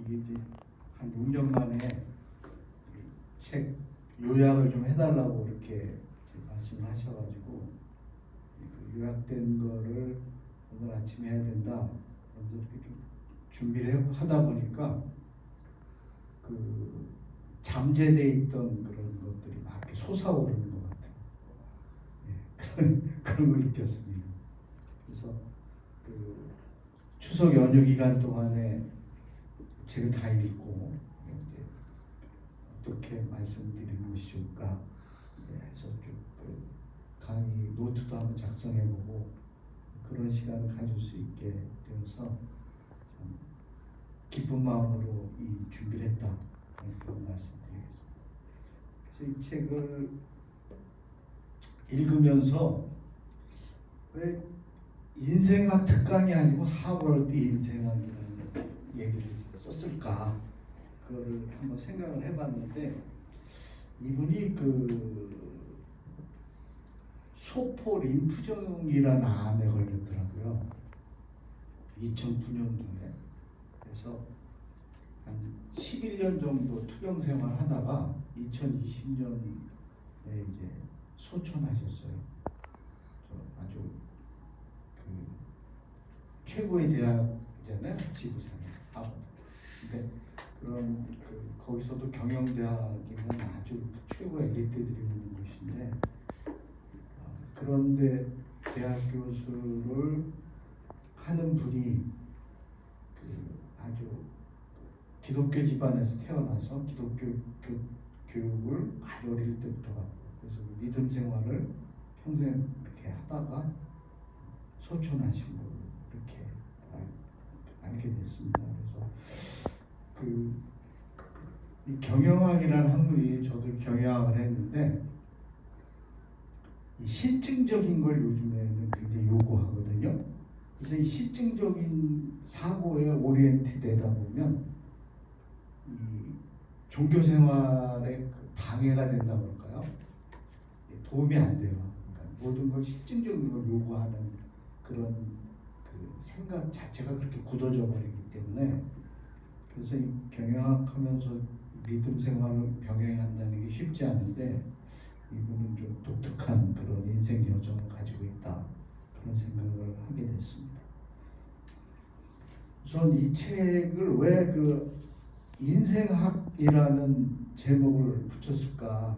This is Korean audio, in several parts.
이게 이제 한 6년 만에 책 요약을 좀 해달라고 이렇게 말씀을 하셔가지고 그 요약된 거를 오늘 아침에 해야 된다. 먼저 이렇게 좀 준비를 하다 보니까 그 잠재돼 있던 그런 것들이 막 이렇게 솟아오르는 것 같은 그런 걸 느꼈습니다. 그래서 그 추석 연휴 기간 동안에 책을 다 읽고 이제 어떻게 말씀드리는 것이 좋을까 해서 좀 강의 노트도 한번 작성해보고 그런 시간을 가질 수 있게 되어서 참 기쁜 마음으로 이 준비를 했다 그런 말씀드리겠습니다. 그래서 이 책을 읽으면서 왜 인생학 특강이 아니고 하버드 인생학이라는 얘기를 썼을까 그거를 한번 생각을 해봤는데 이분이 그 소포림프종이라는 암에 걸렸더라고요. 2009년도에. 그래서 한 11년 정도 투병 생활 하다가 2020년에 이제 소천하셨어요. 아주 그 최고의 대학이잖아요, 지구상에서 하버드. 근데 그런 거기서도 경영대학이면 아주 최고 엘리트들이 있는 곳인데 그런데 대학 교수를 하는 분이 아주 기독교 집안에서 태어나서 기독교 교육을 아주 어릴 때부터 받고 그래서 믿음 생활을 평생 이렇게 하다가 소천하신 걸로 이렇게 알게 됐습니다. 그래서 이 경영학이라는 학문이 저도 경영학을 했는데 이 실증적인 걸 요즘에는 굉장히 요구하거든요. 그래서 이 실증적인 사고에 오리엔트 되다 보면 이 종교 생활에 그 방해가 된다 그럴까요? 도움이 안 돼요. 그러니까 모든 걸 실증적인 걸 요구하는 그런 그 생각 자체가 그렇게 굳어져 버리기 때문에 그래서 이 경영학하면서 믿음 생활을 병행한다는 게 쉽지 않은데 이분은 좀 독특한 그런 인생 여정을 가지고 있다 그런 생각을 하게 됐습니다. 우선 이 책을 왜 그 인생학이라는 제목을 붙였을까?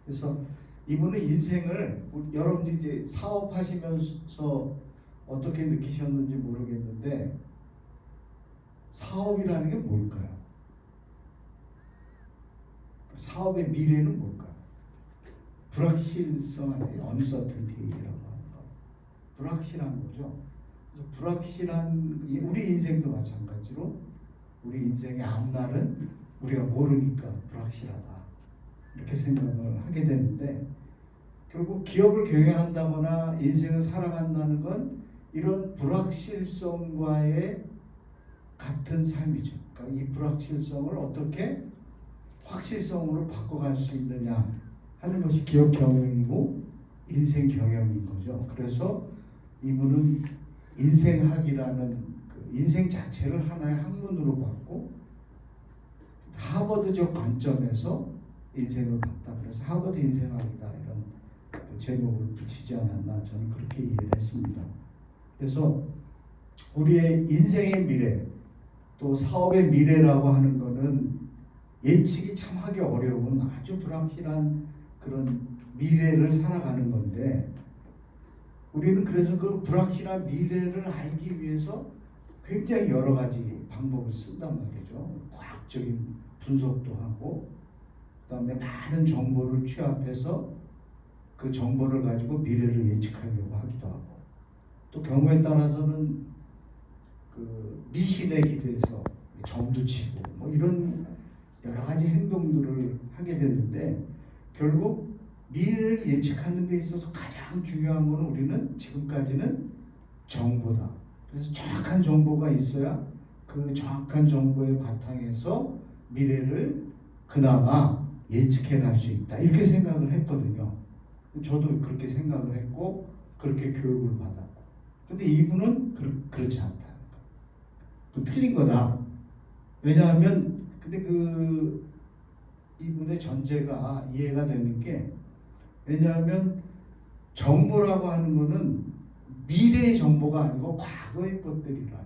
그래서 이분은 인생을 여러분들이 이제 사업하시면서 어떻게 느끼셨는지 모르겠는데 사업이라는 게 뭘까요? 사업의 미래는 뭘까요? 불확실성 아니에요? uncertainty라고 하는 거. 불확실한 거죠. 그래서 불확실한 우리 인생도 마찬가지로 우리 인생의 앞날은 우리가 모르니까 불확실하다 이렇게 생각을 하게 되는데 결국 기업을 경영한다거나 인생을 살아간다는 건 이런 불확실성과의 같은 삶이죠. 그러니까 이 불확실성을 어떻게 확실성으로 바꿔갈 수 있느냐 하는 것이 기업 경영이고 인생 경영인 거죠. 그래서 이분은 인생학이라는 그 인생 자체를 하나의 학문으로 봤고 하버드적 관점에서 인생을 봤다. 그래서 하버드 인생학이다 이런 제목을 붙이지 않았나 저는 그렇게 이해를 했습니다. 그래서 우리의 인생의 미래 또 사업의 미래라고 하는 거는 예측이 참 하기 어려운 아주 불확실한 그런 미래를 살아가는 건데 우리는 그래서 그 불확실한 미래를 알기 위해서 굉장히 여러 가지 방법을 쓴단 말이죠. 과학적인 분석도 하고 그다음에 많은 정보를 취합해서 그 정보를 가지고 미래를 예측하려고 하기도 하고 또 경우에 따라서는 그 미신에 기대서 점도 치고 뭐 이런 여러 가지 행동들을 하게 되는데 결국 미래를 예측하는 데 있어서 가장 중요한 것은 우리는 지금까지는 정보다. 그래서 정확한 정보가 있어야 그 정확한 정보의 바탕에서 미래를 그나마 예측해 갈 수 있다. 이렇게 생각을 했거든요. 저도 그렇게 생각을 했고 그렇게 교육을 받았고 근데 이분은 그렇지 않다. 그 틀린 거다. 왜냐하면 근데 그 이분의 전제가 이해가 되는 게, 왜냐하면 정보라고 하는 거는 미래의 정보가 아니고 과거의 것들이라는 겁니다.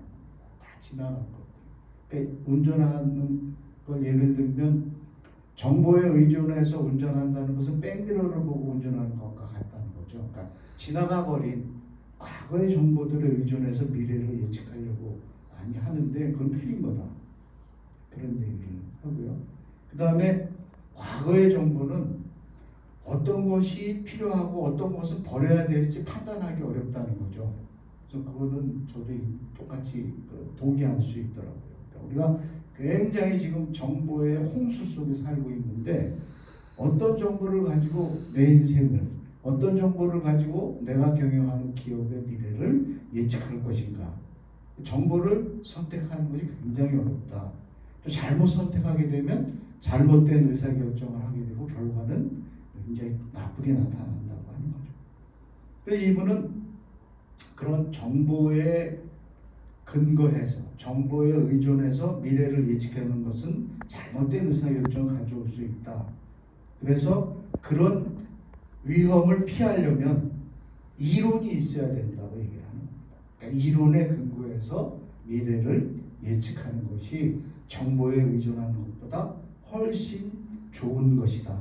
다 지나간 것들. 그러니까 운전하는 걸 예를 들면 정보에 의존해서 운전한다는 것은 백미러를 보고 운전하는 것과 같다는 거죠. 그러니까 지나가 버린 과거의 정보들에 의존해서 미래를 예측하려고 많이 하는데 그건 틀린 거다. 그런 얘기를 하고요. 그 다음에 과거의 정보는 어떤 것이 필요하고 어떤 것은 버려야 될지 판단하기 어렵다는 거죠. 그래서 그거는 저도 똑같이 동의할 수 있더라고요. 그러니까 우리가 굉장히 지금 정보의 홍수 속에 살고 있는데 어떤 정보를 가지고 내 인생을, 어떤 정보를 가지고 내가 경영하는 기업의 미래를 예측할 것인가. 정보를 선택하는 것이 굉장히 어렵다. 또 잘못 선택하게 되면 잘못된 의사결정을 하게 되고 결과는 굉장히 나쁘게 나타난다고 하는 거죠. 그래서 이분은 그런 정보에 근거해서, 정보에 의존해서 미래를 예측하는 것은 잘못된 의사결정을 가져올 수 있다. 그래서 그런 위험을 피하려면 이론이 있어야 된다고 얘기를 하는 겁니다. 그러니까 이론에 근거해서 미래를 예측하는 것이 정보에 의존하는 것보다 훨씬 좋은 것이다.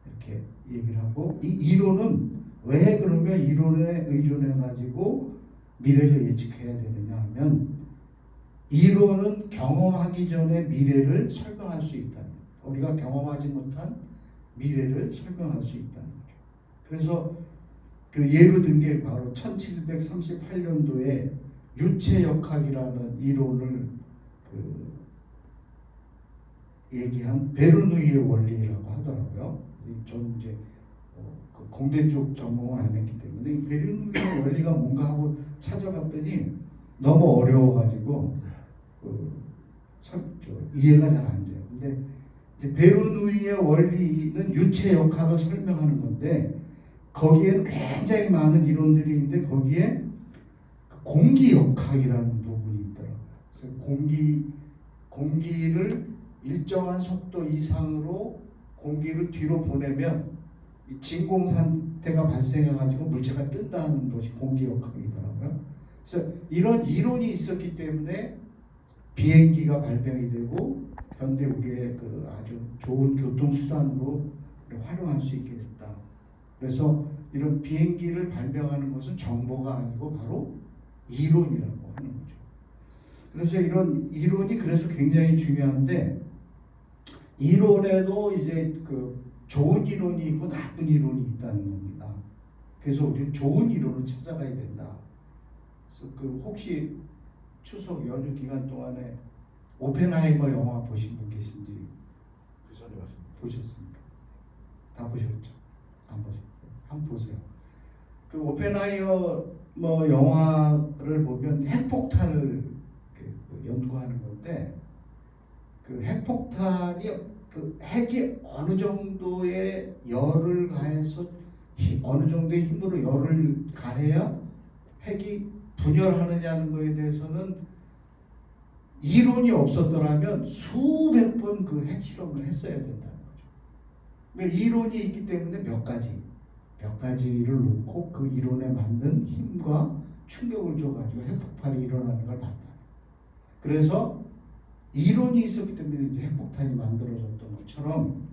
이렇게 얘기를 하고, 이 이론은 왜 그러면 이론에 의존해 가지고 미래를 예측해야 되느냐 하면, 이론은 경험하기 전에 미래를 설명할 수 있다는 거예요. 우리가 경험하지 못한 미래를 설명할 수 있다는 거죠. 그래서 그 예로 든 게 바로 1738년도에 유체역학이라는 이론을 얘기한 베르누이의 원리라고 하더라고요. 저는 이제 공대 쪽 전공을 안 했기 때문에 이 베르누이의 원리가 뭔가 하고 찾아봤더니 너무 어려워가지고 이해가 잘 안 돼요. 근데 이제 베르누이의 원리는 유체역학을 설명하는 건데 거기에 굉장히 많은 이론들이 있는데 거기에 공기역학이라는 부분이 있더라고요. 그래서 공기를 일정한 속도 이상으로 공기를 뒤로 보내면 진공 상태가 발생해가지고 물체가 뜬다는 것이 공기역학이더라고요. 그래서 이런 이론이 있었기 때문에 비행기가 발명이 되고 현대 우리의 그 아주 좋은 교통수단으로 활용할 수 있게 됐다. 그래서 이런 비행기를 발명하는 것은 정보가 아니고 바로 이론이라고 하는 거죠. 그래서 이런 이론이 그래서 굉장히 중요한데, 이론에도 이제 그 좋은 이론이 있고 나쁜 이론이 있다는 겁니다. 그래서 우리는 좋은 이론을 찾아가야 된다. 그래서 그 혹시 추석 연휴 기간 동안에 오펜하이머 영화 보신 분 계신지? 그 전에 봤습니다. 보셨습니까? 다 보셨죠? 안 보셨어요? 한번 보세요. 그 오펜하이머 영화를 보면 핵폭탄을 연구하는 건데, 그 핵폭탄이 그 핵이 어느 정도의 열을 가해서 어느 정도의 힘으로 열을 가해야 핵이 분열하느냐는 것에 대해서는 이론이 없었더라면 수백 번 그 핵실험을 했어야 된다는 거죠. 그러니까 이론이 있기 때문에 몇 가지를 놓고 그 이론에 맞는 힘과 충격을 줘가지고 핵폭발이 일어나는 걸 봤다. 그래서 이론이 있었기 때문에 이제 핵폭탄이 만들어졌던 것처럼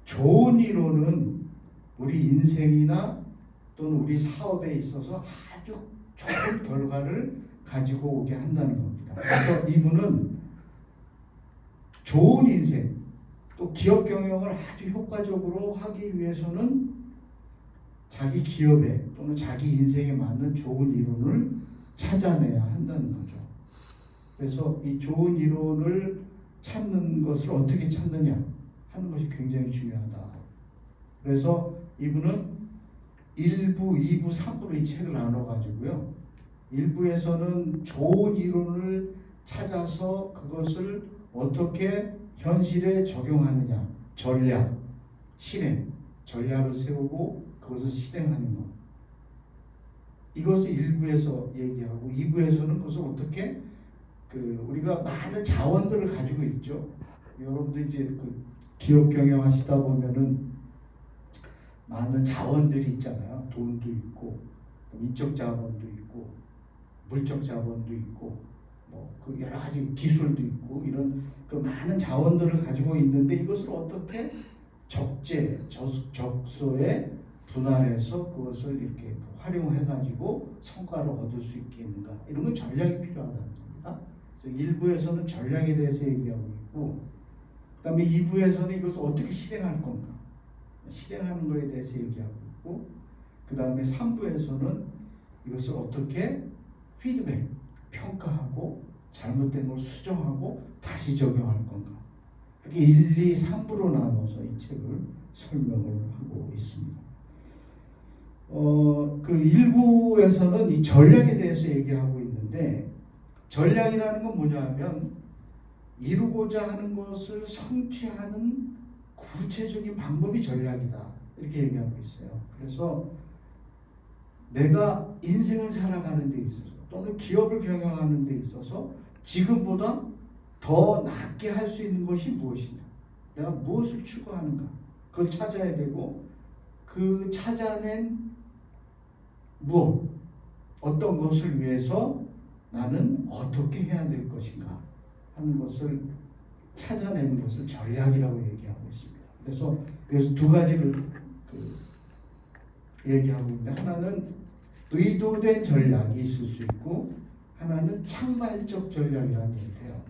좋은 이론은 우리 인생이나 또는 우리 사업에 있어서 아주 좋은 결과를 가지고 오게 한다는 겁니다. 그래서 이분은 좋은 인생, 또 기업 경영을 아주 효과적으로 하기 위해서는 자기 기업에 또는 자기 인생에 맞는 좋은 이론을 찾아내야 한다는 거죠. 그래서 이 좋은 이론을 찾는 것을 어떻게 찾느냐 하는 것이 굉장히 중요하다. 그래서 이분은 1부, 2부, 3부로 이 책을 나눠가지고요. 1부에서는 좋은 이론을 찾아서 그것을 어떻게 현실에 적용하느냐, 전략, 실행, 전략을 세우고 그것을 실행하는 것. 이것을 1부에서 얘기하고 2부에서는 그것을 어떻게 우리가 많은 자원들을 가지고 있죠. 여러분도 이제 기업 경영하시다 보면은 많은 자원들이 있잖아요. 돈도 있고, 인적 자본도 있고, 물적 자본도 있고, 여러 가지 기술도 있고, 이런 많은 자원들을 가지고 있는데 이것을 어떻게 적소에 분할해서 그것을 이렇게 활용해가지고 성과를 얻을 수 있겠는가, 이런 건 전략이 필요하다는 겁니다. 그래서 1부에서는 전략에 대해서 얘기하고 있고, 그 다음에 2부에서는 이것을 어떻게 실행할 건가, 실행하는 것에 대해서 얘기하고 있고, 그 다음에 3부에서는 이것을 어떻게 피드백, 평가하고 잘못된 걸 수정하고 다시 적용할 건가, 이렇게 1, 2, 3부로 나눠서 이 책을 설명을 하고 있습니다. 그 1부에서는 이 전략에 대해서 얘기하고 있는데, 전략이라는 건 뭐냐 하면 이루고자 하는 것을 성취하는 구체적인 방법이 전략이다, 이렇게 얘기하고 있어요. 그래서 내가 인생을 살아가는 데 있어서 또는 기업을 경영하는 데 있어서 지금보다 더 낫게 할 수 있는 것이 무엇이냐, 내가 무엇을 추구하는가, 그걸 찾아야 되고, 그 찾아낸 무엇, 어떤 것을 위해서 나는 어떻게 해야 될 것인가 하는 것을 찾아내는 것을 전략이라고 얘기하고 있습니다. 그래서 두 가지를 얘기하고 있는데, 하나는 의도된 전략이 있을 수 있고, 하나는 창발적 전략이라는 얘기예요.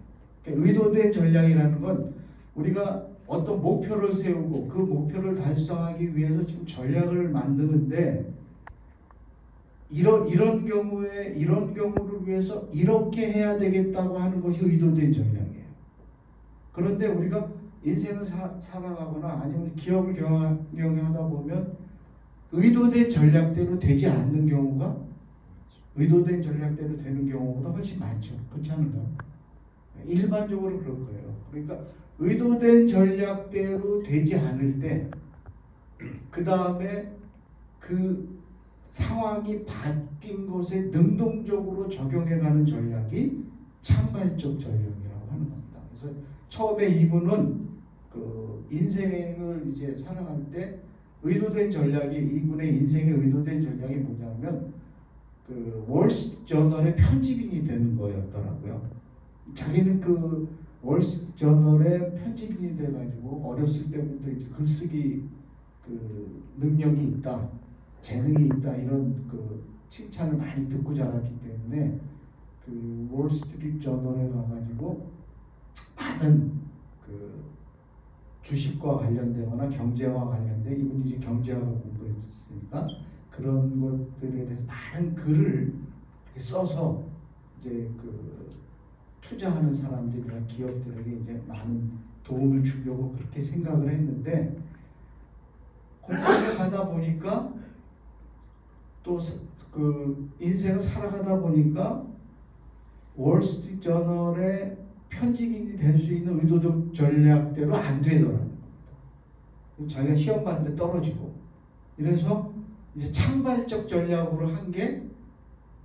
그러니까 의도된 전략이라는 건 우리가 어떤 목표를 세우고 그 목표를 달성하기 위해서 지금 전략을 만드는데, 이런 경우를 위해서 이렇게 해야 되겠다고 하는 것이 의도된 전략이에요. 그런데 우리가 인생을 살아가거나 아니면 기업을 경영하다 보면 의도된 전략대로 되지 않는 경우가 의도된 전략대로 되는 경우보다 훨씬 많죠. 그렇지 않은가요? 일반적으로 그럴 거예요. 그러니까 의도된 전략대로 되지 않을 때, 그 다음에 그 상황이 바뀐 것에 능동적으로 적용해가는 전략이 창발적 전략이라고 하는 겁니다. 그래서 처음에 이분은 인생을 이제 살아갈 때 의도된 전략이, 이분의 인생의 의도된 전략이 뭐냐면 월스트리트저널의 편집인이 되는 거였더라고요. 자기는 월스트리트저널의 편집인이 돼가지고 어렸을 때부터 이제 글쓰기 능력이 있다, 재능이 있다, 이런 칭찬을 많이 듣고 자랐기 때문에 월스트리트저널에 가가지고 많은 주식과 관련되거나 경제와 관련된, 이분이 이제 경제학을 공부했으니까 그런 것들에 대해서 많은 글을 써서 이제 투자하는 사람들이나 기업들에게 이제 많은 도움을 주려고 그렇게 생각을 했는데, 공부를 하다 보니까 또 인생을 살아가다 보니까 월스트리트저널의 편집인이 될 수 있는 의도적 전략대로 안 되더라는 겁니다. 자기가 시험 봤는데 떨어지고, 이래서 이제 창발적 전략으로 한 게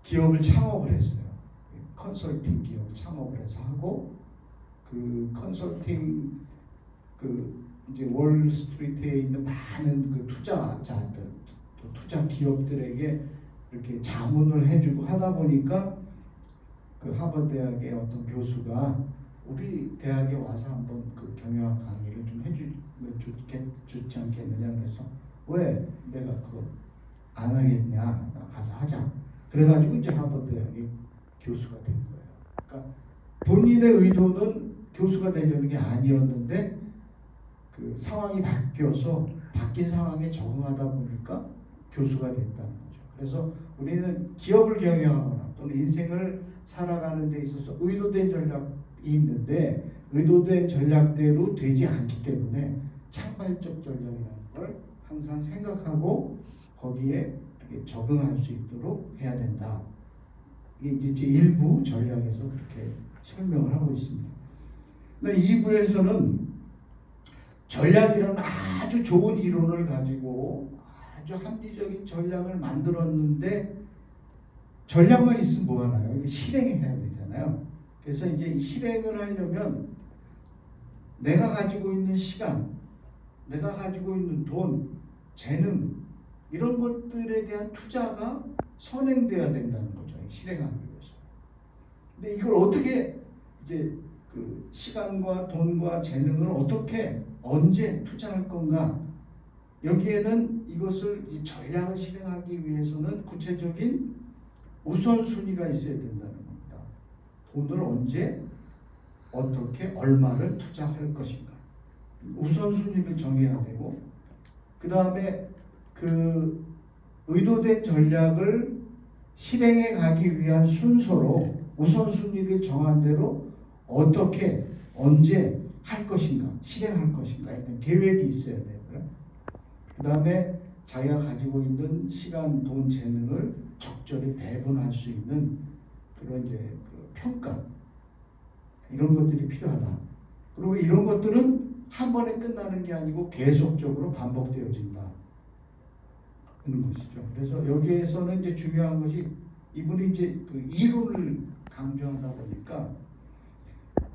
기업을 창업을 했어요. 컨설팅 기업을 창업을 해서 하고, 컨설팅 이제 월스트리트에 있는 많은 투자자들, 또 투자 기업들에게 이렇게 자문을 해주고 하다 보니까 하버드 대학의 어떤 교수가 우리 대학에 와서 한번 경영학 강의를 좀 해주면 좋지 않겠느냐, 그래서 왜 내가 그거 안 하겠냐, 가서 하자. 그래가지고 이제 하버드 대학의 교수가 된 거예요. 그러니까 본인의 의도는 교수가 되려는 게 아니었는데 상황이 바뀌어서 바뀐 상황에 적응하다 보니까 교수가 됐다는 거죠. 그래서 우리는 기업을 경영하거나 또는 인생을 살아가는 데 있어서 의도된 전략이 있는데, 의도된 전략대로 되지 않기 때문에 창발적 전략이라는 걸 항상 생각하고 거기에 적응할 수 있도록 해야 된다. 이게 이제 일부 전략에서 그렇게 설명을 하고 있습니다. 근데 2부에서는 전략이라는 아주 좋은 이론을 가지고 아주 합리적인 전략을 만들었는데, 전략만 있으면 뭐하나요? 이게 실행해야 되잖아요. 그래서 이제 이 실행을 하려면 내가 가지고 있는 시간, 내가 가지고 있는 돈, 재능 이런 것들에 대한 투자가 선행돼야 된다는 거죠. 실행하기 위해서. 근데 이걸 어떻게 이제 그 시간과 돈과 재능을 어떻게 언제 투자할 건가? 여기에는 이것을 이 전략을 실행하기 위해서는 구체적인 우선순위가 있어야 된다는 겁니다. 돈을 언제 어떻게 얼마를 투자할 것인가? 우선순위를 정해야 되고 그 다음에 그 의도된 전략을 실행해 가기 위한 순서로 우선순위를 정한 대로 어떻게 언제 할 것인가 실행할 것인가 이런 계획이 있어야 되고요. 그 다음에 자기가 가지고 있는 시간, 돈, 재능을 적절히 배분할 수 있는 그런 이제 그 평가 이런 것들이 필요하다. 그리고 이런 것들은 한 번에 끝나는 게 아니고 계속적으로 반복되어진다. 하는 것이죠. 그래서 여기에서는 이제 중요한 것이 이분이 이제 그 이론을 강조하다 보니까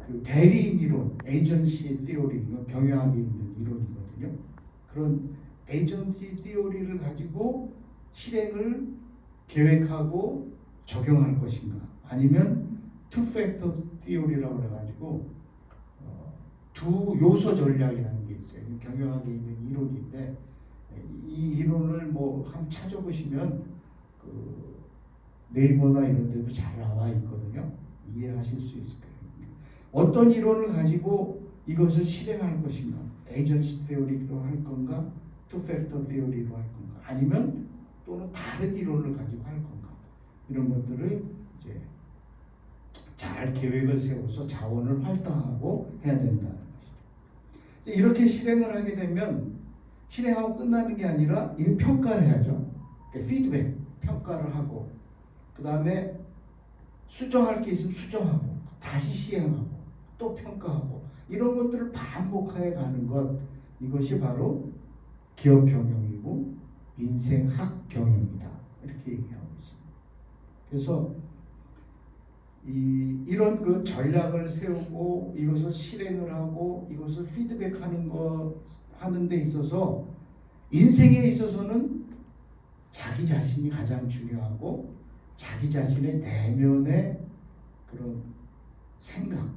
그 대리인 이론, 에이전시 티오리, 경영학에 있는 이론이거든요. 그런 에이전시 티오리를 가지고 실행을 계획하고 적용할 것인가, 아니면 투 팩터 티오리라고 해가지고 두 요소 전략이라는 게 있어요. 경영학에 있는 이론인데 이 이론을 뭐 한번 찾아보시면 그 네이버나 이런 데도 잘 나와 있거든요. 이해하실 수 있을 거예요. 어떤 이론을 가지고 이것을 실행할 것인가, 에이전시 티오리로 할 건가, 투 팩터 티오리로 할 건가, 아니면 또는 다른 이론을 가지고 할 건가, 이런 것들을 이제 잘 계획을 세워서 자원을 활당하고 해야 된다는 것이죠. 이렇게 실행을 하게 되면 실행하고 끝나는 게 아니라 이 평가를 해야죠. 그러니까 피드백, 평가를 하고 그 다음에 수정할 게 있으면 수정하고 다시 시행하고 또 평가하고 이런 것들을 반복해 가는 것, 이것이 바로 기업 경영이고 인생학 경영이다, 이렇게 얘기하고 있습니다. 그래서 이런 그 전략을 세우고 이것을 실행을 하고 이것을 피드백하는 거 하는 데 있어서 인생에 있어서는 자기 자신이 가장 중요하고 자기 자신의 내면의 그런 생각,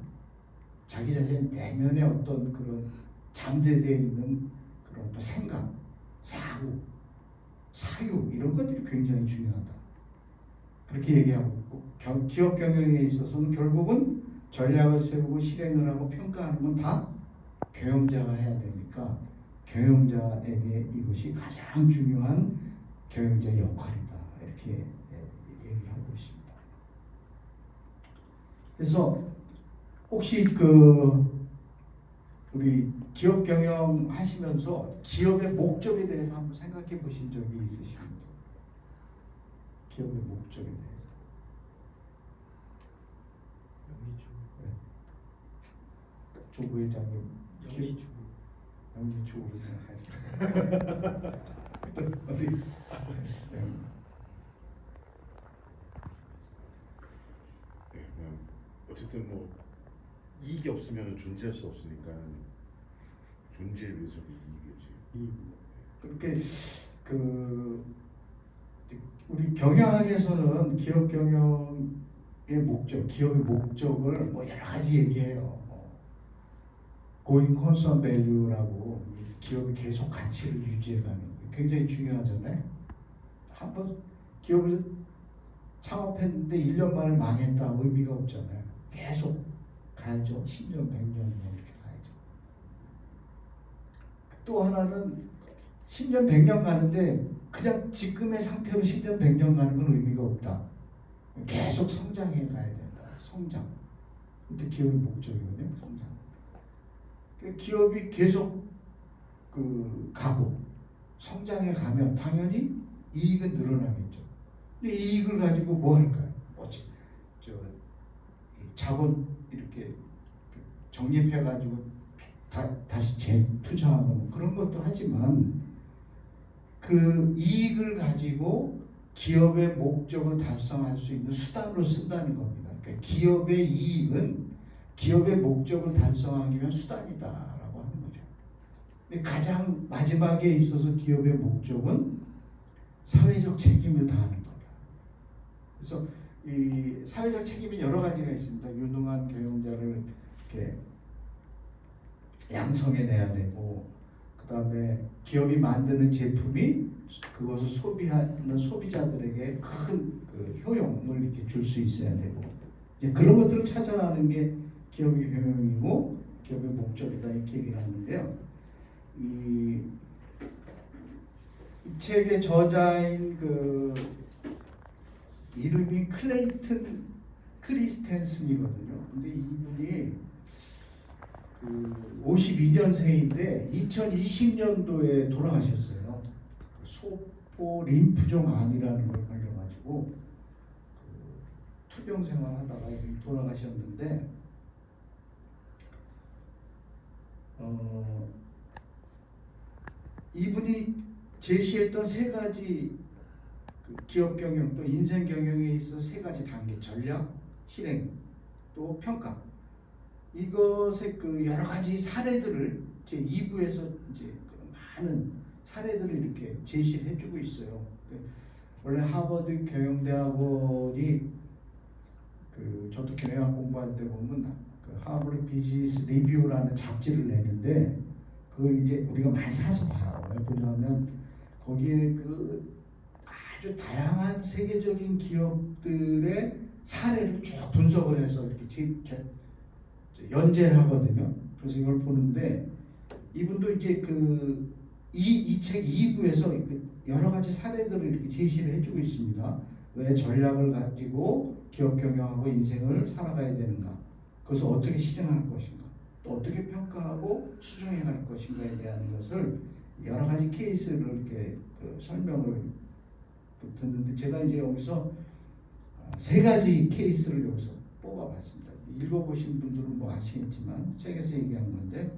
자기 자신의 내면의 어떤 그런 잠재되어 있는 그런 어떤 생각, 사고, 사유 이런 것들이 굉장히 중요하다, 그렇게 얘기하고 있고, 기업 경영에 있어서는 결국은 전략을 세우고 실행을 하고 평가하는 건 다 경영자가 해야 되니까 경영자에게 이것이 가장 중요한 경영자의 역할이다, 이렇게 얘기를 하고 있습니다. 그래서 혹시 그 우리 기업 경영 하시면서 기업의 목적에 대해서 한번 생각해 보신 적이 있으십니까? 기업의 목적에 대해서. 조 부회장님, 영리축으로 생각하시죠. 우리 어쨌든 뭐 이익이 없으면 존재할 수 없으니까 존재를 위해서 이익이지. 그렇게 그 우리 경영학에서는 기업 경영의 목적, 기업의 목적을 뭐 여러 가지 얘기해요. Going concern value라고 기업이 계속 가치를 유지해가는 게 굉장히 중요하잖아요. 한번 기업을 창업했는데 1년 만에 망했다, 의미가 없잖아요. 계속 가야죠. 10년, 100년 이렇게 가야죠. 또 하나는 10년, 100년 가는데 그냥 지금의 상태로 10년, 100년 가는 건 의미가 없다. 계속 성장해 가야 된다. 성장. 그때 기업의 목적이거든요. 성장. 기업이 계속 그 가고 성장해 가면 당연히 이익은 늘어나겠죠. 근데 이익을 가지고 뭐 할까요? 자본 이렇게 적립해 가지고 다시 재투자하는 그런 것도 하지만 그 이익을 가지고 기업의 목적을 달성할 수 있는 수단으로 쓴다는 겁니다. 그러니까 기업의 이익은 기업의 목적을 달성하기 위한 수단이다라고 하는 거죠. 근데 가장 마지막에 있어서 기업의 목적은 사회적 책임을 다하는 거다. 그래서 이 사회적 책임이 여러 가지가 있습니다. 유능한 경영자를 이렇게 양성해내야 되고, 그 다음에 기업이 만드는 제품이 그것을 소비하는 소비자들에게 큰 그 효용을 이렇게 줄 수 있어야 되고, 이제 그런 것들을 찾아가는 게 기업의 경영이고 기업의 목적이다 이렇게 얘기를 하는데요. 이 책의 저자인 그 이름이 클레이튼 크리스텐슨이거든요. 근데 이분이 그 52년생인데 2020년도에 돌아가셨어요. 소포 림프종 암이라는 걸 걸려가지고 그 투병 생활하다가 돌아가셨는데 이분이 제시했던 세 가지 그 기업 경영 또 인생 경영에 있어 세 가지 단계: 전략, 실행, 또 평가. 이것의 그 여러 가지 사례들을 제 2부에서 이제 그 많은 사례들을 이렇게 제시를 해주고 있어요. 원래 하버드 경영대학원이 그 저도 경영학 공부할 때 보면 그 하버드 비즈니스 리뷰라는 잡지를 내는데 그걸 이제 우리가 많이 사서 봐요. 왜 보냐면 거기에 그 아주 다양한 세계적인 기업들의 사례를 쭉 분석을 해서 이렇게 연재를 하거든요. 그래서 이걸 보는데 이분도 이제 그 이 책 2부에서 여러 가지 사례들을 이렇게 제시를 해주고 있습니다. 왜 전략을 가지고 기업 경영하고 인생을 살아가야 되는가? 그것을 어떻게 실행할 것인가? 또 어떻게 평가하고 수정해 갈 것인가에 대한 것을 여러 가지 케이스를 이렇게 그 설명을 듣는데 제가 이제 여기서 세 가지 케이스를 여기서 뽑아봤습니다. 읽어보신 분들은 뭐 아시겠지만 책에서 얘기한 건데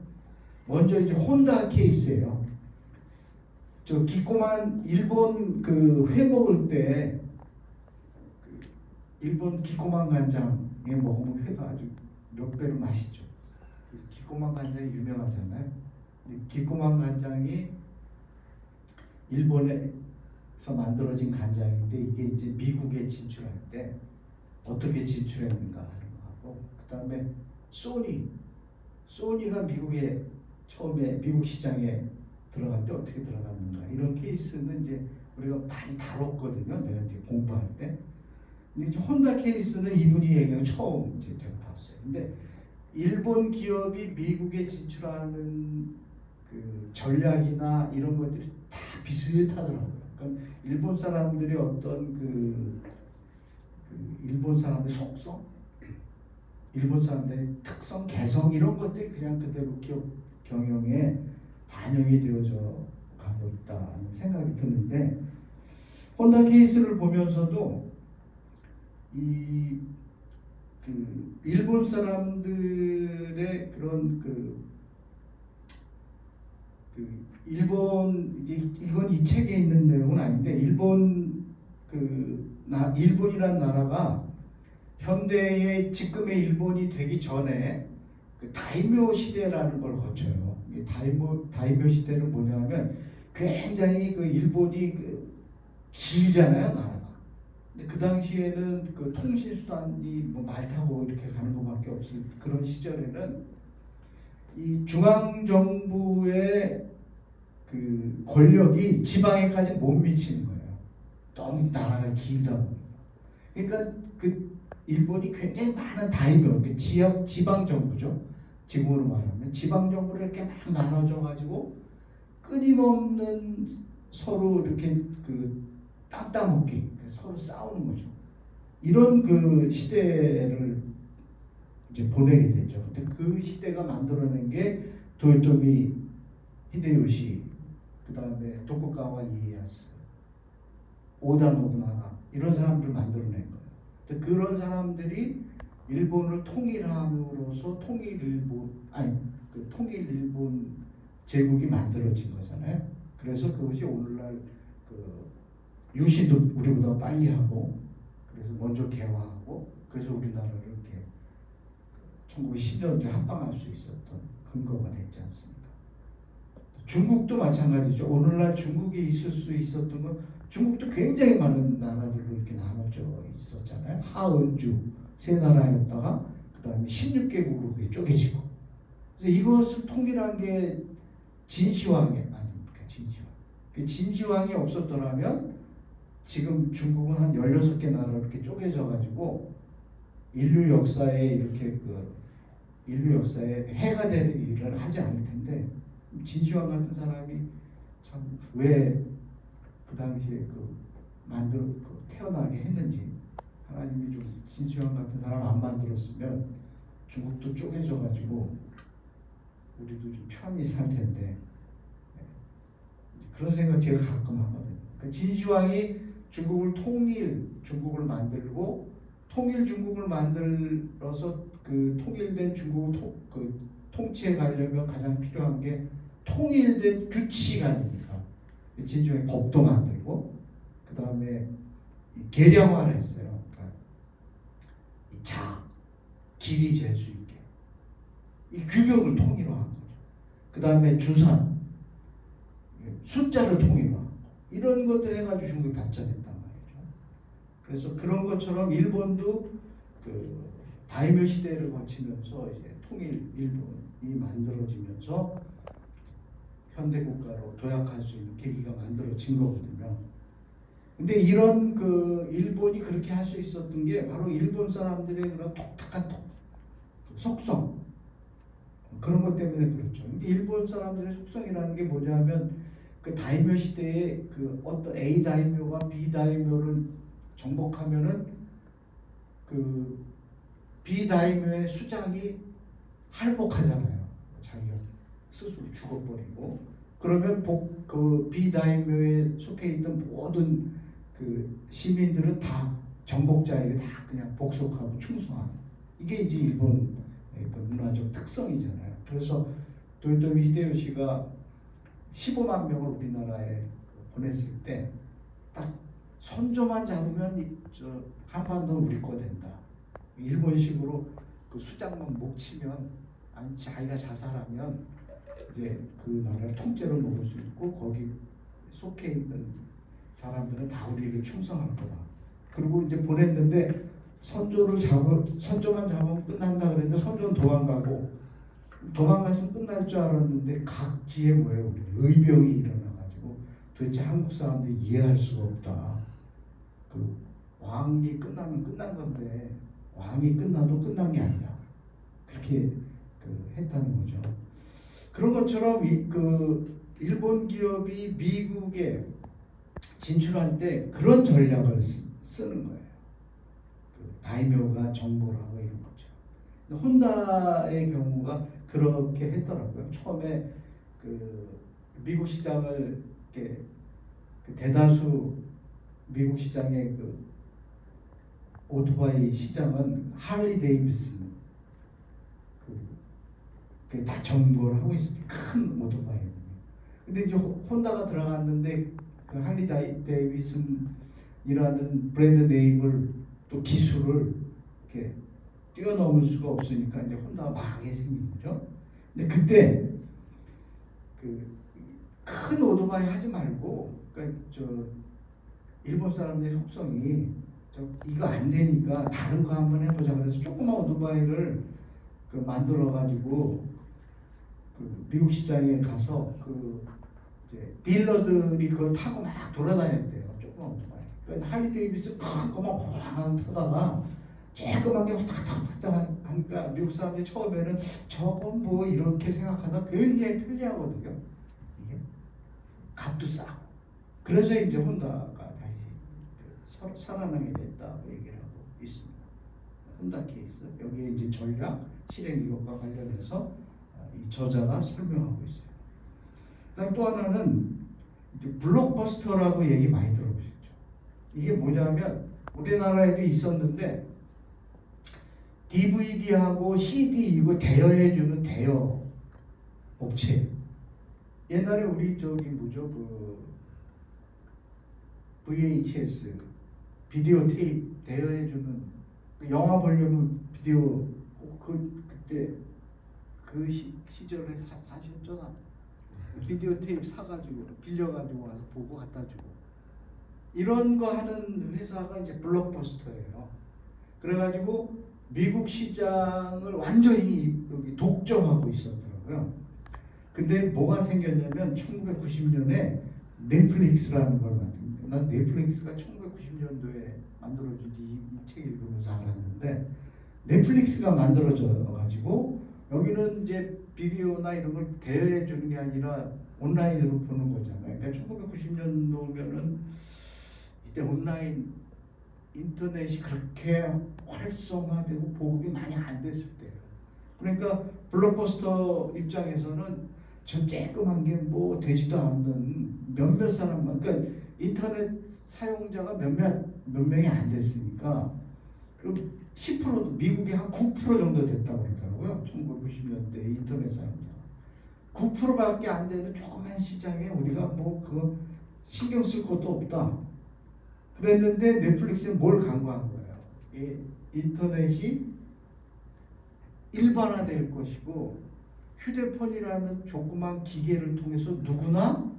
먼저 이제 혼다 케이스예요. 저 기꼬만 일본 그 회 먹을 때 그 일본 기꼬만 간장에 먹으면 회가 아주 몇 배로 맛있죠. 기꼬만 간장이 유명하잖아요. 근데 기꼬만 간장이 일본에서 만들어진 간장인데 이게 이제 미국에 진출할 때 어떻게 진출했는가 하는 거하고, 그 다음에 소니가 미국에 처음에 미국 시장에 들어갈 때 어떻게 들어갔는가, 이런 케이스는 이제 우리가 많이 다뤘거든요. 내가 이제 공부할 때. 근데 이제 혼다 케이스는 이분이 얘기한 처음 이제 제가 봤어요. 근데 일본 기업이 미국에 진출하는 그 전략이나 이런 것들이 다 비슷하더라고요. 그러니까 일본 사람들이 어떤 그 일본 사람의 속성, 일본 사람들의 특성, 개성 이런 것들이 그냥 그대로 기업 경영에 반영이 되어져 가고 있다는 생각이 드는데, 혼다 케이스를 보면서도 이 그 일본 사람들의 그런 그 일본 이건 이 책에 있는 내용은 아닌데 일본이란 나라가 현대의 지금의 일본이 되기 전에 그 다이묘 시대라는 걸 거쳐요. 다이묘 시대는 뭐냐면 굉장히 그 일본이 길잖아요, 나라가. 근데 그 당시에는 그 통신 수단이 뭐 말 타고 이렇게 가는 것밖에 없을 그런 시절에는 이 중앙 정부의 그 권력이 지방에까지 못 미치는 거예요. 너무 나라가 길다 보니까. 그러니까 그 일본이 굉장히 많은 다이묘, 지방 정부죠. 지금으로 말하면 지방 정부를 이렇게 막 나눠져 가지고 끊임없는 서로 이렇게 그 땅 따먹기, 서로 싸우는 거죠. 이런 그 시대를 이제 보내게 되죠. 근데 그 시대가 만들어낸 게 도요토미 히데요시, 그 다음에 도쿠가와 이에야스, 오다 노부나가 이런 사람들 만들어낸 거예요. 근데 그런 사람들이 일본을 통일함으로써 통일일본 제국이 만들어진 거잖아요. 그래서 그것이 오늘날 그 유신도 우리보다 빨리 하고, 그래서 먼저 개화하고 그래서 우리나라를 이렇게 1910년도에 합방할 수 있었던 근거가 됐지 않습니까? 중국도 마찬가지죠. 오늘날 중국이 있을 수 있었던 건 중국도 굉장히 많은 나라들로 이렇게 나눠져 있었잖아요. 하은주 세 나라였다가 그 다음에 16개국으로 그게 쪼개지고. 그래서 이것을 통일한 게 진시황이 아닙니까? 진시황. 진시황이 없었더라면 지금 중국은 한 16개 나라로 이렇게 쪼개져 가지고 인류 역사에 이렇게 인류 역사에 해가 되는 일을 하지 않을 텐데 진시황 같은 사람이 참 왜 그 당시에 태어나게 했는지 하나님이 좀 진시황 같은 사람 안 만들었으면 중국도 쪼개져 가지고 우리도 좀 편히 살 텐데 그런 생각 제가 가끔 하거든요. 그러니까 진시황이 중국을 만들고 통일 중국을 만들어서 그 통일된 중국을 통치해 가려면 가장 필요한 게 통일된 규칙 아닙니까? 진시황이 법도 만들고 그 다음에 계량화를 했어요. 그러니까 길이 잴 수 있게 이 규격을 통일화한 거죠. 그 다음에 주산 숫자를 통일화 이런 것들 해가지고 중국이 발전했단 말이죠. 그래서 그런 것처럼 일본도 그 다이묘 시대를 거치면서 이제 통일 일본이 만들어지면서 현대 국가로 도약할 수 있는 계기가 만들어진 거거든요. 근데 이런 일본이 그렇게 할 수 있었던 게 바로 일본 사람들의 그런 독특한 속성 그런 것 때문에 그렇죠. 근데 일본 사람들의 속성이라는 게 뭐냐면 그 다이묘 시대에 어떤 A 다이묘가 B 다이묘를 정복하면은 B 다이묘의 수장이 할복하잖아요. 자기가 스스로 죽어버리고 그러면 B 다이묘에 속해 있던 모든 시민들은 다 정복자에게 다 그냥 복속하고 충성하는 이게 이제 일본 문화적 특성이잖아요. 그래서 도요토미 히데요시가 15만 명을 우리나라에 보냈을 때 딱 선조만 잡으면 한반도는 우리 거 된다. 일본식으로 수장만 목 치면 아니 자기가 자살하면 이제 그 나라를 통째로 놓을 수 있고 거기 속해 있는 사람들은 다 우리에게 충성할 거다. 그리고 이제 보냈는데 선조만 잡으면 끝난다 그랬는데 선조는 도망갔으면 끝날 줄 알았는데 각지에 뭐예요? 의병이 일어나가지고 도대체 한국 사람들이 이해할 수가 없다. 왕이 끝나면 끝난 건데 왕이 끝나도 끝난 게 아니다. 그렇게 했다는 거죠. 그런 것처럼 일본 기업이 미국에 진출할 때 그런 전략을 쓰는 거예요. 다이묘가 정보를 하고 이런 거죠. 혼다의 경우가 그렇게 했더라고요. 처음에 미국 시장을 이렇게 대다수 미국 시장의 오토바이 시장은 할리 데이비슨 다 점거를 하고 있어요. 큰 오토바이. 근데 이제 혼다가 들어갔는데 할리 데이비슨이라는 브랜드 네임을 또 기술을 이렇게 뛰어넘을 수가 없으니까 이제 혼다가 망하게 생긴 거죠. 근데 그때 큰 오토바이 하지 말고 일본 사람들의 속성이 이거 안 되니까 다른 거 한번 해보자 그래서 조그만 오토바이를 만들어 가지고 미국 시장에 가서 이제 딜러들이 그걸 타고 막 돌아다녔대요. 조그만 오토바이. 그러니까 할리 데이비스 큰 거만 막 타다가 조그만 게 왔다 하니까 미국 사람들이 처음에는 저건 뭐 이렇게 생각하다 굉장히 편리하거든요. 이게 값도 싸고. 그래서 이제 혼다가 다시 살아나게 됐다고 얘기를 하고 있습니다. 혼다 케이스 여기에 이제 전략 실행 이론과 관련해서 이 저자가 설명하고 있어요. 그다음 또 하나는 이제 블록버스터라고 얘기 많이 들어보셨죠. 이게 뭐냐면 우리나라에도 있었는데 DVD하고 CD 이거 대여해주는 대여 업체. 옛날에 우리 VHS 비디오 테이프 대여해주는 영화 보려면 비디오 그때 그 시절에 사셨잖아. 비디오 테이프 사가지고 빌려가지고 와서 보고 갖다 주고 이런 거 하는 회사가 이제 블록버스터예요. 그래가지고 미국 시장을 완전히 여기 독점하고 있었더라고요. 근데 뭐가 생겼냐면 1990년에 넷플릭스라는 걸 만듭니다. 난 넷플릭스가 1990년도에 만들어진지 이 책 읽으면서 알았는데 넷플릭스가 만들어져 가지고 여기는 이제 비디오나 이런 걸 대여해 주는 게 아니라 온라인으로 보는 거잖아요. 그러니까 1990년도면은 이때 온라인 인터넷이 그렇게 활성화되고 보급이 많이 안 됐을 때예요. 그러니까 블록버스터 입장에서는 전 쬐끔한 게 뭐 되지도 않는 몇몇 사람만, 그러니까 인터넷 사용자가 몇 명이 안 됐으니까 그럼 10%도 미국이 한 9% 정도 됐다고 그러더라고요. 1990년대 인터넷 사용자 9%밖에 안 되는 조그만 시장에 우리가 뭐 그거 신경 쓸 것도 없다 그랬는데 넷플릭스는 뭘 강구한 거예요? 이 인터넷이 일반화될 것이고 휴대폰이라는 조그만 기계를 통해서 누구나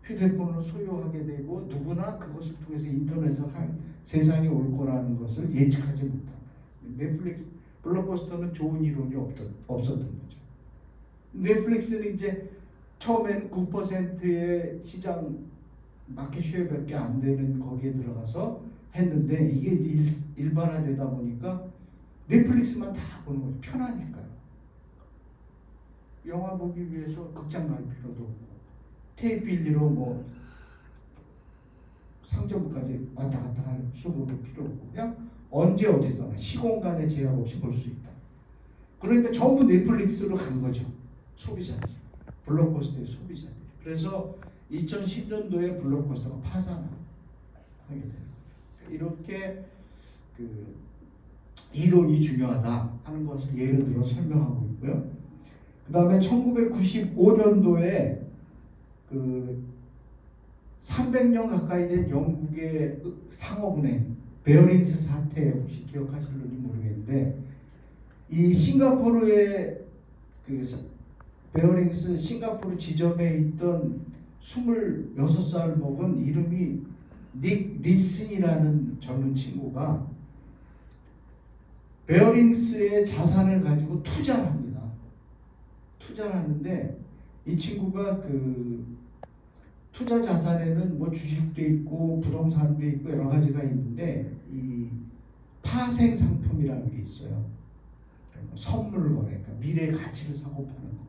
휴대폰을 소유하게 되고 누구나 그것을 통해서 인터넷을 할 세상이 올 거라는 것을 예측하지 못한 넷플릭스 블록버스터는 좋은 이론이 없었던 거죠. 넷플릭스는 이제 처음엔 9%의 시장 마켓쉐어밖에 안 되는 거기에 들어가서 했는데 이게 이제 일반화되다 보니까 넷플릭스만 다 보는 거죠. 편하니까요. 영화 보기 위해서 극장 갈 필요도 없고 테이프 빌리로 뭐 상점까지 왔다 갔다 할 수고도 필요 없고 그냥 언제 어디서나 시공간에 제약 없이 볼 수 있다. 그러니까 전부 넷플릭스로 간 거죠. 소비자들. 블록버스터의 소비자들. 그래서 2010년도에 블록버스터가 파산하게 돼요. 이렇게 그 이론이 중요하다 하는 것을 예를 들어 설명하고 있고요. 그 다음에 1995년도에 그 300년 가까이 된 영국의 상업은행 베어링스 사태 혹시 기억하실는지 모르겠는데 이 싱가포르의 그 베어링스 싱가포르 지점에 있던 26살 먹은 이름이 닉 리슨이라는 젊은 친구가 베어링스의 자산을 가지고 투자를 합니다. 투자를 하는데 이 친구가 그 투자 자산에는 뭐 주식도 있고 부동산도 있고 여러 가지가 있는데 이 파생 상품이라는 게 있어요. 선물 거래, 그러니까 미래 가치를 사고 파는 거.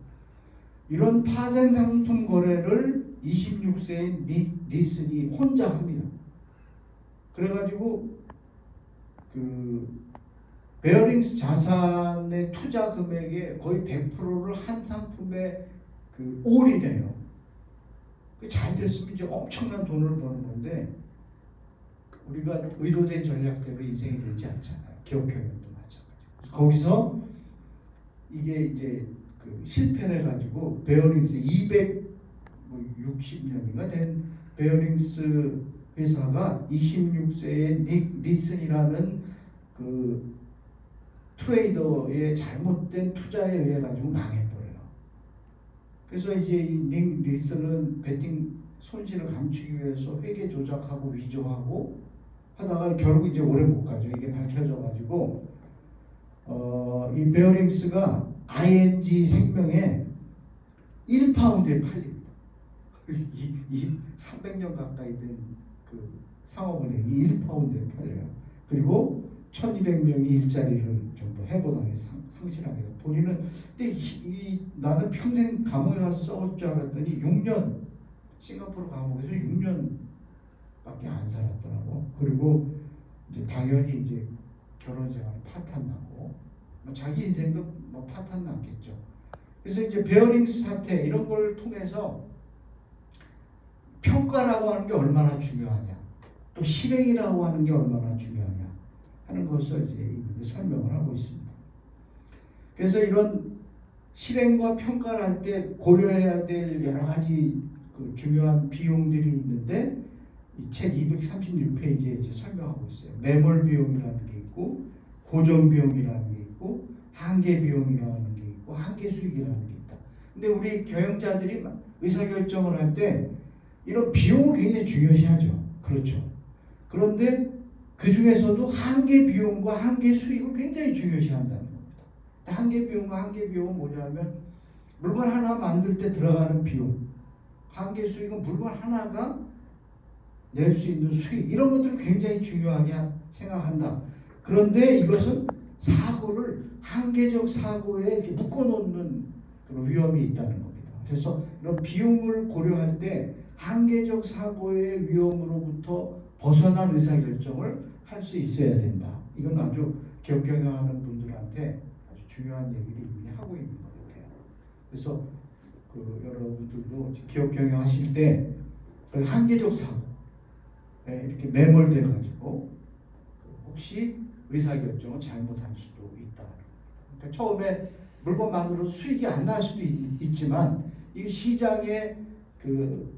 이런 파생 상품 거래를 26세인 닉 리슨이 혼자 합니다. 그래가지고 그 베어링스 자산의 투자 금액의 거의 100%를 한 상품에 그 올인해요. 잘 됐으면 이제 엄청난 돈을 버는 건데 우리가 의도된 전략대로 인생이 되지 않잖아요. 기업 경영도 마찬가지고. 거기서 이게 이제 그 실패를 해가지고 베어링스 260년인가 된 베어링스 회사가 26세의 닉 리슨이라는 그 트레이더의 잘못된 투자에 의해 가지고 망해버려요. 그래서 이제 이 닉 리슨은 베팅 손실을 감추기 위해서 회계 조작하고 위조하고 하다가 결국 이제 오래 못 가죠. 이게 밝혀져 가지고 이 베어링스가 ING 생명에 1파운드에 팔립니다. 이 300년 가까이 된 그 상업은행이 1파운드에 팔려요. 그리고 1200명이 일자리를 전부 해고당해 상실하게 돼요. 본인은 근데 나는 평생 감옥에 가서 썩을 줄 알았더니 6년 싱가포르 감옥에서 6년밖에 안 살았더라고. 그리고 이제 당연히 이제 결혼 생활 파탄 나고 뭐 자기 인생도 뭐 파탄 났겠죠. 그래서 이제 베어링스 사태 이런 걸 통해서 평가라고 하는 게 얼마나 중요하냐, 또 실행이라고 하는 게 얼마나 중요하냐 하는 것을 이제 설명을 하고 있습니다. 그래서 이런 실행과 평가를 할 때 고려해야 될 여러 가지 그 중요한 비용들이 있는데 이 책 236페이지에 이제 설명하고 있어요. 매몰 비용이라는 게 있고 고정 비용이라는 게 있고 한계 비용이라는 게 있고 한계 수익이라는 게 있다. 근데 우리 경영자들이 의사결정을 할 때 이런 비용을 굉장히 중요시하죠. 그렇죠. 그런데 그 중에서도 한계 비용과 한계 수익을 굉장히 중요시한다는 겁니다. 한계 비용과 한계 비용은 뭐냐면 물건 하나 만들 때 들어가는 비용, 한계 수익은 물건 하나가 낼 수 있는 수익, 이런 것들을 굉장히 중요하게 생각한다. 그런데 이것은 사고를 한계적 사고에 이렇게 묶어놓는 그런 위험이 있다는 겁니다. 그래서 이런 비용을 고려할 때 한계적 사고의 위험으로부터 벗어난 의사결정을 할 수 있어야 된다. 이건 아주 기업 경영하는 분들한테 아주 중요한 얘기를 이미 하고 있는 것 같아요. 그래서 여러분들도 기업 경영하실 때 그 한계적 사고에 이렇게 매몰돼 가지고 혹시 의사결정을 잘못할 수도 있다. 그러니까 처음에 물건 만들어서 수익이 안 날 수도 있지만 이 시장에 그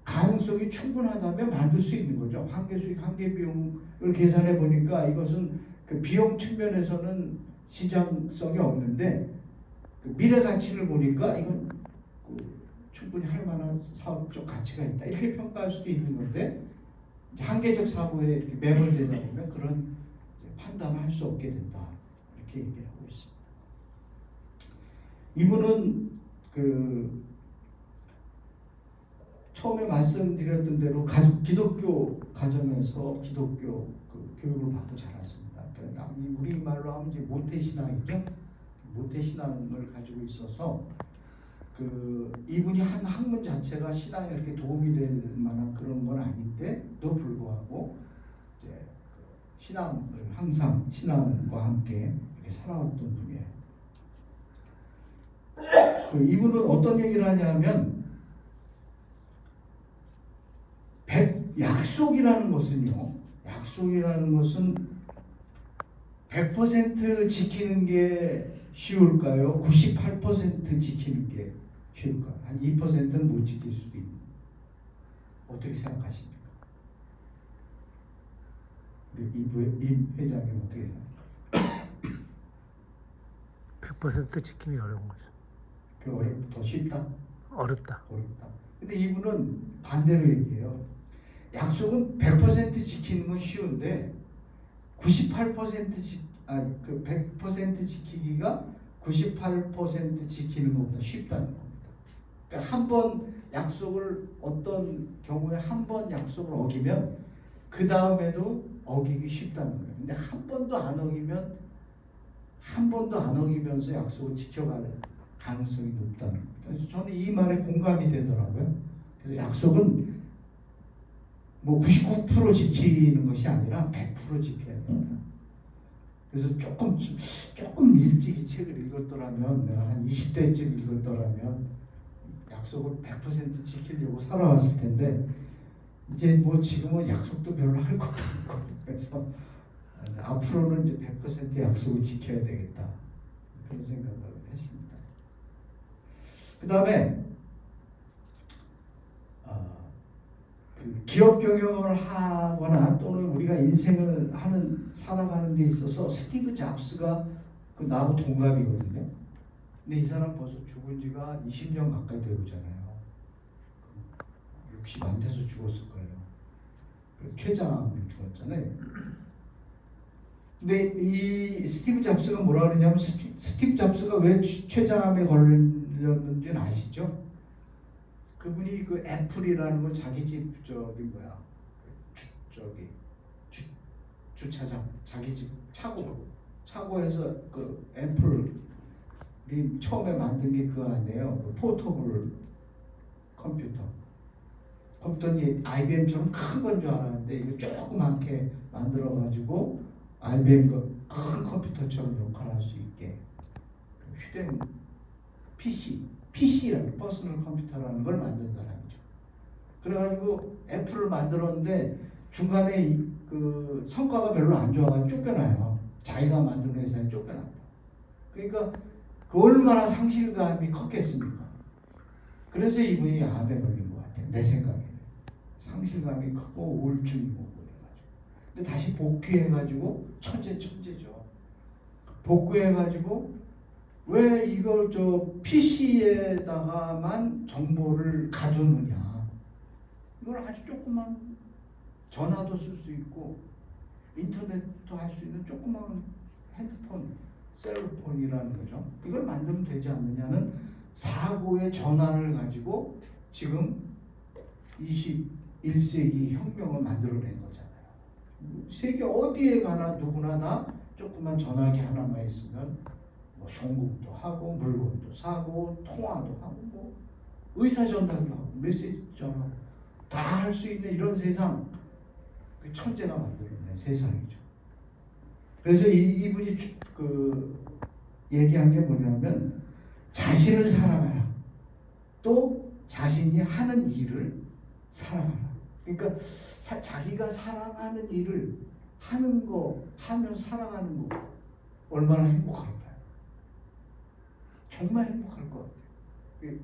가능성이 충분하다면 만들 수 있는 거죠. 한계 수익, 한계 비용을 계산해 보니까 이것은 그 비용 측면에서는 시장성이 없는데 그 미래 가치를 보니까 이건 충분히 할 만한 사업적 가치가 있다. 이렇게 평가할 수도 있는 건데 한계적 사고에 이렇게 매몰되다 보면 그런 판단을 할 수 없게 된다. 이렇게 얘기를 하고 있습니다. 이분은 처음에 말씀드렸던 대로 기독교 가정에서 기독교 교육을 받고 자랐습니다. 그러니까 우리 말로 하면 이제 모태신앙이죠. 모태신앙을 가지고 있어서 이분이 한 학문 자체가 신앙에 이렇게 도움이 될 만한 그런 건 아닌데도 불구하고 이제 신앙을 항상 신앙과 함께 이렇게 살아왔던 분이에요. 이분은 어떤 얘기를 하냐면 약속이라는 것은 100% 지키는 게 쉬울까요? 98% 지키는 게 쉬울까요? 한 2%는 못 지킬 수도 있는. 어떻게 생각하십니까? 이 회장님 어떻게 생각하세요? 100% 지키기 어려운 거죠. 더 쉽다? 어렵다. 근데 이분은 반대로 얘기해요. 약속은 100% 지키는 건 쉬운데 100% 지키기가 98% 지키는 것보다 쉽다는 겁니다. 그러니까 한 번 약속을 어떤 경우에 한 번 약속을 어기면 그 다음에도 어기기 쉽다는 거예요. 근데 한 번도 안 어기면서 약속을 지켜갈 가능성이 높다는 겁니다. 그래서 저는 이 말에 공감이 되더라고요. 그래서 약속은 뭐 99% 지키는 것이 아니라 100% 지켜야 된다. 그래서 조금 일찍 이 책을 읽었더라면, 내가 한 20대쯤 읽었더라면 약속을 100% 지키려고 살아왔을 텐데 이제 뭐 지금은 약속도 별로 할 것도 없고, 그래서 앞으로는 이제 100% 약속을 지켜야 되겠다, 그런 생각을 했습니다. 그 다음에 기업 경영을 하거나 또는 우리가 인생을 살아가는 데 있어서 스티브 잡스가 나하고 동갑이거든요. 근데 이 사람 벌써 죽은 지가 20년 가까이 되었잖아요. 60 안 돼서 죽었을 거예요. 췌장암을 죽었잖아요. 근데 이 스티브 잡스가 뭐라 그러냐면, 스티브 잡스가 왜 췌장암에 걸렸는지는 아시죠? 그분이 애플이라는 걸 자기 집 주차장, 자기 집 차고에서 애플이 처음에 만든 게 그거 아니에요. 포터블 컴퓨터는 IBM처럼 큰 건 줄 알았는데 이거 조그맣게 만들어가지고 IBM 큰 컴퓨터처럼 역할할 수 있게 휴대용 PC라는 퍼스널 컴퓨터라는 걸 만든 사람이죠. 그래가지고 애플을 만들었는데 중간에 성과가 별로 안 좋아가지고 쫓겨나요. 자기가 만든 회사에 쫓겨난다. 그러니까 얼마나 상실감이 컸겠습니까? 그래서 이분이 암에 걸린 것 같아요. 내 생각에는. 상실감이 크고 우울증이 오고 그래가지고. 근데 다시 복귀해가지고 천재죠. 복구해가지고 왜 이걸 PC에다가만 정보를 가두느냐. 이걸 아주 조그만 전화도 쓸 수 있고 인터넷도 할 수 있는 조그만 핸드폰, 셀로폰이라는 거죠. 이걸 만들면 되지 않느냐는 사고의 전환을 가지고 지금 21세기 혁명을 만들어낸 거잖아요. 세계 어디에 가나 누구나 다 조그만 전화기 하나만 있으면 뭐 송국도 하고 물건도 사고 통화도 하고 뭐 의사 전달도 하고 메시지 전화 다 할 수 있는 이런 세상, 그 천재가 만들어낸 세상이죠. 그래서 이분이 얘기한 게 뭐냐면 자신을 사랑하라. 또 자신이 하는 일을 사랑하라. 그러니까 자기가 사랑하는 일을 하는 거, 하면 사랑하는 거 얼마나 행복할까요? 정말 행복할 것 같아요.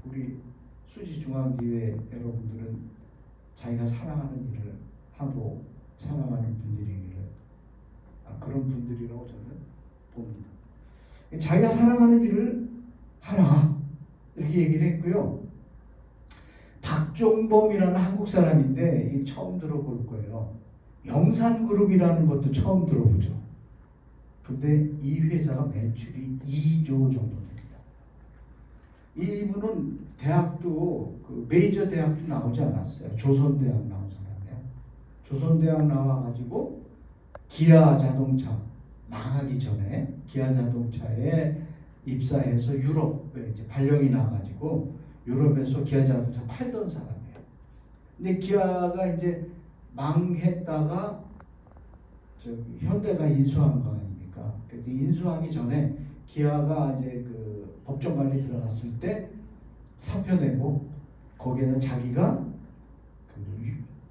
우리 수지중앙지회 여러분들은 자기가 사랑하는 일을 하고 사랑하는 분들이기를 그런 분들이라고 저는 봅니다. 자기가 사랑하는 일을 하라 이렇게 얘기를 했고요. 박종범이라는 한국 사람인데 처음 들어볼 거예요. 영산그룹이라는 것도 처음 들어보죠. 근데 이 회사가 매출이 2조 정도 됩니다. 이분은 대학도 메이저 대학도 나오지 않았어요. 조선대학 나온 사람이에요. 조선대학 나와가지고 기아 자동차 망하기 전에 기아 자동차에 입사해서 유럽에 이제 발령이 나가지고 유럽에서 기아 자동차 팔던 사람이에요. 근데 기아가 이제 망했다가 현대가 인수한 거 아닙니까? 그래서 인수하기 전에 기아가 이제 법정 관리 들어갔을 때 사표 내고 거기에다 자기가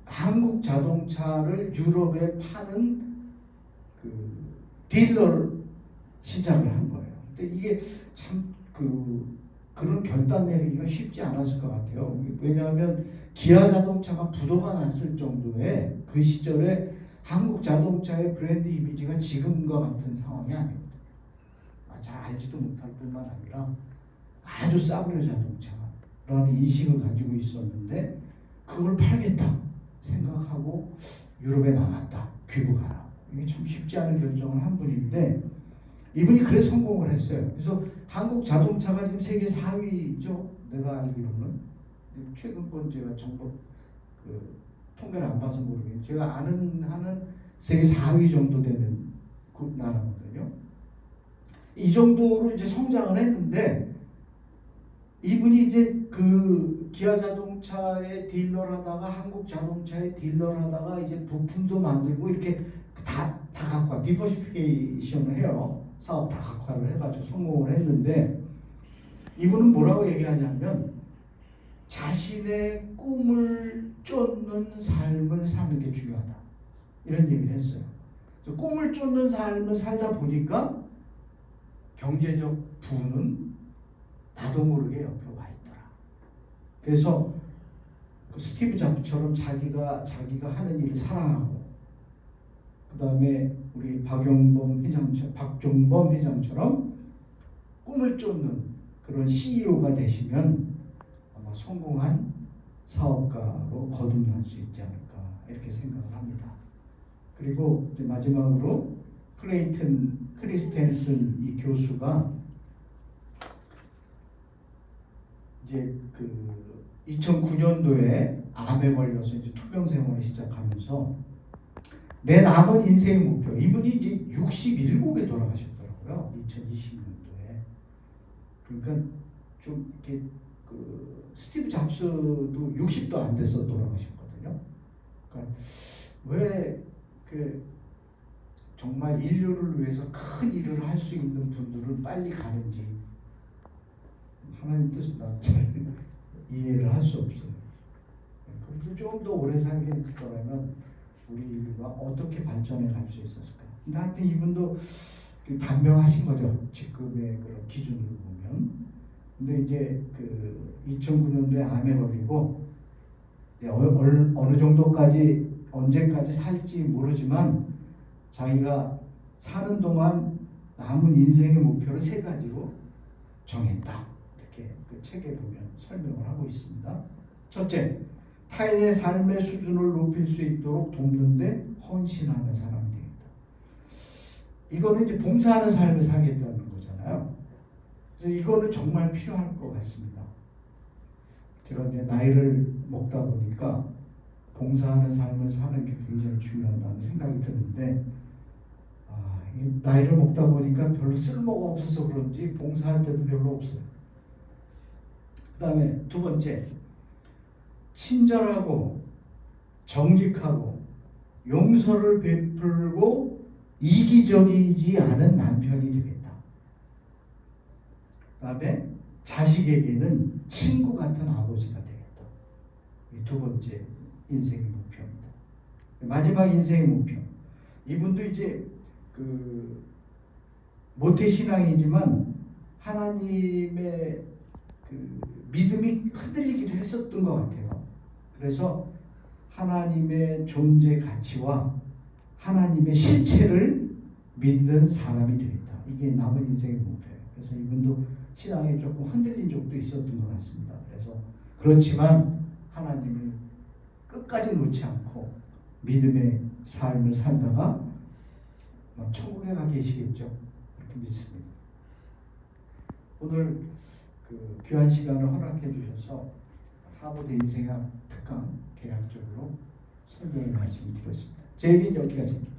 한국 자동차를 유럽에 파는 딜러를 시작을 한 거예요. 근데 이게 참 그런 결단 내리기가 쉽지 않았을 것 같아요. 왜냐하면 기아 자동차가 부도가 났을 정도의 그 시절에 한국 자동차의 브랜드 이미지가 지금과 같은 상황이 아니거든요. 잘 알지도 못할 뿐만 아니라 아주 싸구려 자동차라는 인식을 가지고 있었는데 그걸 팔겠다 생각하고 유럽에 나갔다. 귀국하라. 이게 참 쉽지 않은 결정을 한 분인데 이분이 그래 성공을 했어요. 그래서 한국 자동차가 지금 세계 4위죠. 내가 알기로는. 최근 건 제가 정보 통계를 안 봐서 모르겠는데 제가 아는 한은 세계 4위 정도 되는 나라거든요. 이 정도로 이제 성장을 했는데 이분이 이제 기아 자동차의 딜러를 하다가 한국 자동차의 딜러를 하다가 이제 부품도 만들고 이렇게 다 각화, 디버시피케이션을 해요. 사업 다 각화를 해가지고 성공을 했는데 이분은 뭐라고 얘기하냐면 자신의 꿈을 쫓는 삶을 사는 게 중요하다. 이런 얘기를 했어요. 꿈을 쫓는 삶을 살다 보니까 경제적 부는 나도 모르게 옆에 와 있더라. 그래서 스티브 잡스처럼 자기가 하는 일을 사랑하고 그 다음에 우리 박종범 회장처럼 꿈을 쫓는 그런 CEO가 되시면 아마 성공한 사업가로 거듭날 수 있지 않을까 이렇게 생각을 합니다. 그리고 이제 마지막으로 클레이튼 크리스텐슨 이 교수가 이제 2009년도에 암에 걸려서 이제 투병 생활을 시작하면서 내 남은 인생의 목표, 이분이 이제 67에 돌아가셨더라고요. 2020년도에. 그러니까 좀 이렇게 스티브 잡스도 60도 안 돼서 돌아가셨거든요. 그러니까 왜 정말 인류를 위해서 큰 일을 할 수 있는 분들은 빨리 가는지 하나님 뜻은 난 잘 이해를 할 수 없어요. 그래도 좀 더 오래 살게 됐더라면 우리 인류가 어떻게 발전해 갈 수 있었을까? 근데 하여튼 이분도 단명하신 거죠. 지금의 그런 기준으로 보면. 근데 이제 2009년도에 암에 걸리고 어느 정도까지 언제까지 살지 모르지만 자기가 사는 동안 남은 인생의 목표를 세 가지로 정했다. 이렇게 그 책에 보면 설명을 하고 있습니다. 첫째, 타인의 삶의 수준을 높일 수 있도록 돕는 데 헌신하는 사람이 되겠다. 이거는 이제 봉사하는 삶을 살겠다는 거잖아요. 그래서 이거는 정말 필요할 것 같습니다. 제가 이제 나이를 먹다 보니까 봉사하는 삶을 사는 게 굉장히 중요하다는 생각이 드는데, 이 나이를 먹다 보니까 별로 쓸모가 없어서 그런지 봉사할 때도 별로 없어요. 그 다음에 두 번째, 친절하고 정직하고 용서를 베풀고 이기적이지 않은 남편이 되겠다. 그 다음에 자식에게는 친구 같은 아버지가 되겠다. 이 두 번째 인생의 목표입니다. 마지막 인생의 목표. 이분도 이제 그 모태신앙이지만 하나님의 그 믿음이 흔들리기도 했었던 것 같아요. 그래서 하나님의 존재 가치와 하나님의 실체를 믿는 사람이 되겠다. 이게 남은 인생의 목표예요. 그래서 이분도 신앙에 조금 흔들린 적도 있었던 것 같습니다. 그래서 그렇지만 하나님을 끝까지 놓지 않고 믿음의 삶을 살다가 천국에 가 계시겠죠. 그렇게 믿습니다. 오늘 그 귀한 시간을 허락해 주셔서 하버드 인생학 특강 개략적으로 설명을 말씀드렸습니다. 제 얘기는 여기까지입니다.